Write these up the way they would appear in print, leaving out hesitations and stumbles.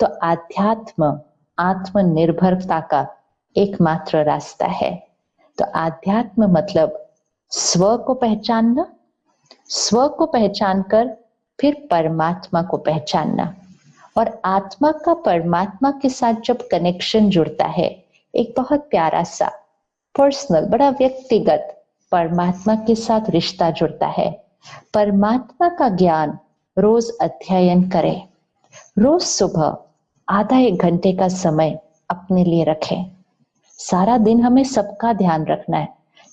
तो आध्यात्म आत्मनिर्भरता का एकमात्र रास्ता है। तो आध्यात्म मतलब स्व को पहचानना, स्व को पहचान कर फिर परमात्मा को पहचानना, और आत्मा का परमात्मा के साथ जब कनेक्शन जुड़ता है, एक बहुत प्यारा सा पर्सनल, बड़ा व्यक्तिगत परमात्मा के साथ रिश्ता जुड़ता है। परमात्मा का ज्ञान रोज अध्ययन करें। रोज सुबह आधा एक घंटे का समय अपने लिए रखें। सारा दिन हमें सबका ध्यान रखना है,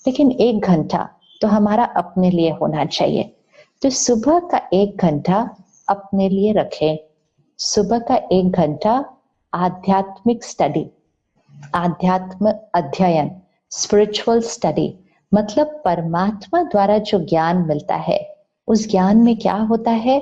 लेकिन एक घंटा तो हमारा अपने लिए होना चाहिए। तो सुबह का एक घंटा अपने लिए रखें। सुबह का एक घंटा आध्यात्मिक स्टडी, आध्यात्म अध्ययन, स्पिरिचुअल स्टडी, मतलब परमात्मा द्वारा जो ज्ञान मिलता है, उस ज्ञान में क्या होता है?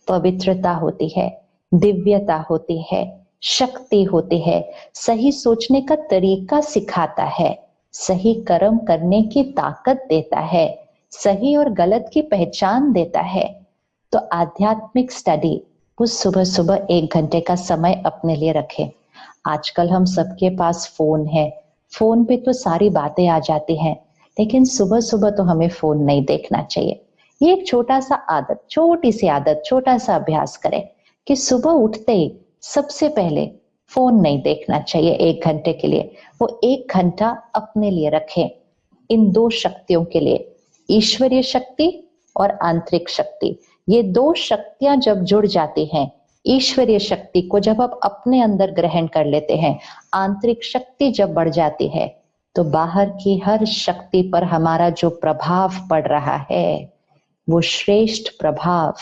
पवित्रता होती है, दिव्यता होती है, शक्ति होती है, सही सोचने का तरीका सिखाता है, सही कर्म करने की ताकत देता है, सही और गलत की पहचान देता है। तो आध्यात्मिक स्टडी वो सुबह सुबह एक घंटे का समय अपने लिए रखें। आजकल हम सबके पास फोन है, फोन पे तो सारी बातें आ जाती हैं, लेकिन सुबह सुबह तो हमें फोन नहीं देखना चाहिए। ये एक छोटा सा आदत, छोटी सी आदत, छोटा सा अभ्यास करें कि सुबह उठते ही सबसे पहले फोन नहीं देखना चाहिए एक घंटे के लिए। वो एक घंटा अपने लिए रखें, इन दो शक्तियों के लिए, ईश्वरीय शक्ति और आंतरिक शक्ति। ये दो शक्तियां जब जुड़ जाती हैं, ईश्वरीय शक्ति को जब आप अपने अंदर ग्रहण कर लेते हैं, आंतरिक शक्ति जब बढ़ जाती है, तो बाहर की हर शक्ति पर हमारा जो प्रभाव पड़ रहा है वो श्रेष्ठ प्रभाव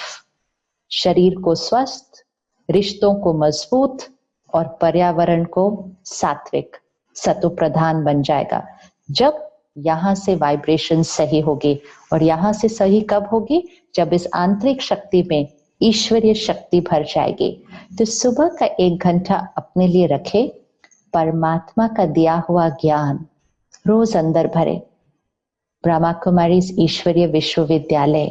शरीर को स्वस्थ, रिश्तों को मजबूत और पर्यावरण को सात्विक, सतो प्रधान बन जाएगा। जब यहां से वाइब्रेशन सही होगी, और यहां से सही कब होगी? जब इस आंतरिक शक्ति में ईश्वरीय शक्ति भर जाएगी। तो सुबह का एक घंटा अपने लिए रखे, परमात्मा का दिया हुआ ज्ञान रोज अंदर भरे। ब्रह्मा कुमारीज ईश्वरीय विश्वविद्यालय,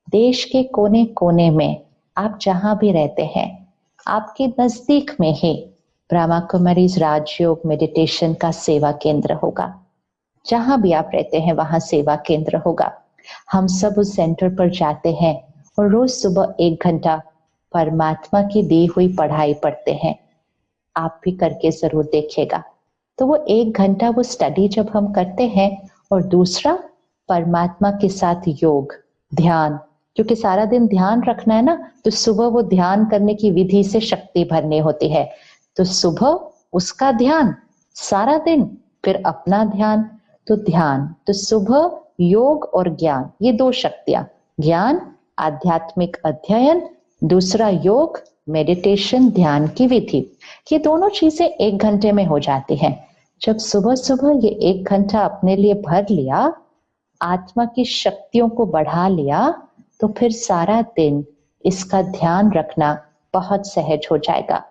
देश के कोने कोने में आप जहां भी रहते हैं, आपके नजदीक में ही ब्रह्मा कुमारीज राजयोग मेडिटेशन का सेवा केंद्र होगा। जहां भी आप रहते हैं वहां सेवा केंद्र होगा। हम सब उस सेंटर पर जाते हैं और रोज सुबह एक घंटा परमात्मा की दी हुई पढ़ाई पढ़ते हैं। आप भी करके जरूर देखिएगा। तो वो एक घंटा वो स्टडी जब हम करते हैं, और दूसरा परमात्मा के साथ योग, ध्यान, क्योंकि सारा दिन ध्यान रखना है ना, तो सुबह वो ध्यान करने की विधि से शक्ति भरनी होती है। तो सुबह उसका ध्यान, सारा दिन फिर अपना ध्यान। तो ध्यान, तो सुबह योग और ज्ञान, ये दो शक्तियां, ज्ञान आध्यात्मिक अध्ययन, दूसरा योग मेडिटेशन ध्यान की विधि, ये दोनों चीजें एक घंटे में हो जाती हैं। जब सुबह सुबह ये एक घंटा अपने लिए भर लिया, आत्मा की शक्तियों को बढ़ा लिया, तो फिर सारा दिन इसका ध्यान रखना बहुत सहज हो जाएगा,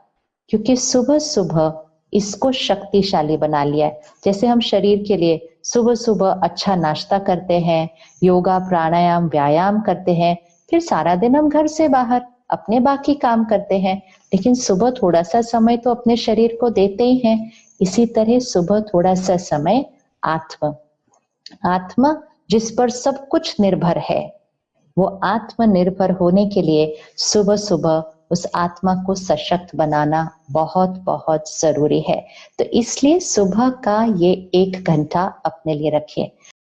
क्योंकि सुबह सुबह इसको शक्तिशाली बना लिया है। जैसे हम शरीर के लिए सुबह सुबह अच्छा नाश्ता करते हैं, योगा प्राणायाम व्यायाम करते हैं, फिर सारा दिन हम घर से बाहर अपने बाकी काम करते हैं, लेकिन सुबह थोड़ा सा समय तो अपने शरीर को देते ही हैं। इसी तरह सुबह थोड़ा सा समय आत्मा जिस पर सब कुछ निर्भर है, वो आत्मनिर्भर होने के लिए सुबह सुबह उस आत्मा को सशक्त बनाना बहुत बहुत जरूरी है। तो इसलिए सुबह का ये एक घंटा अपने लिए रखिए।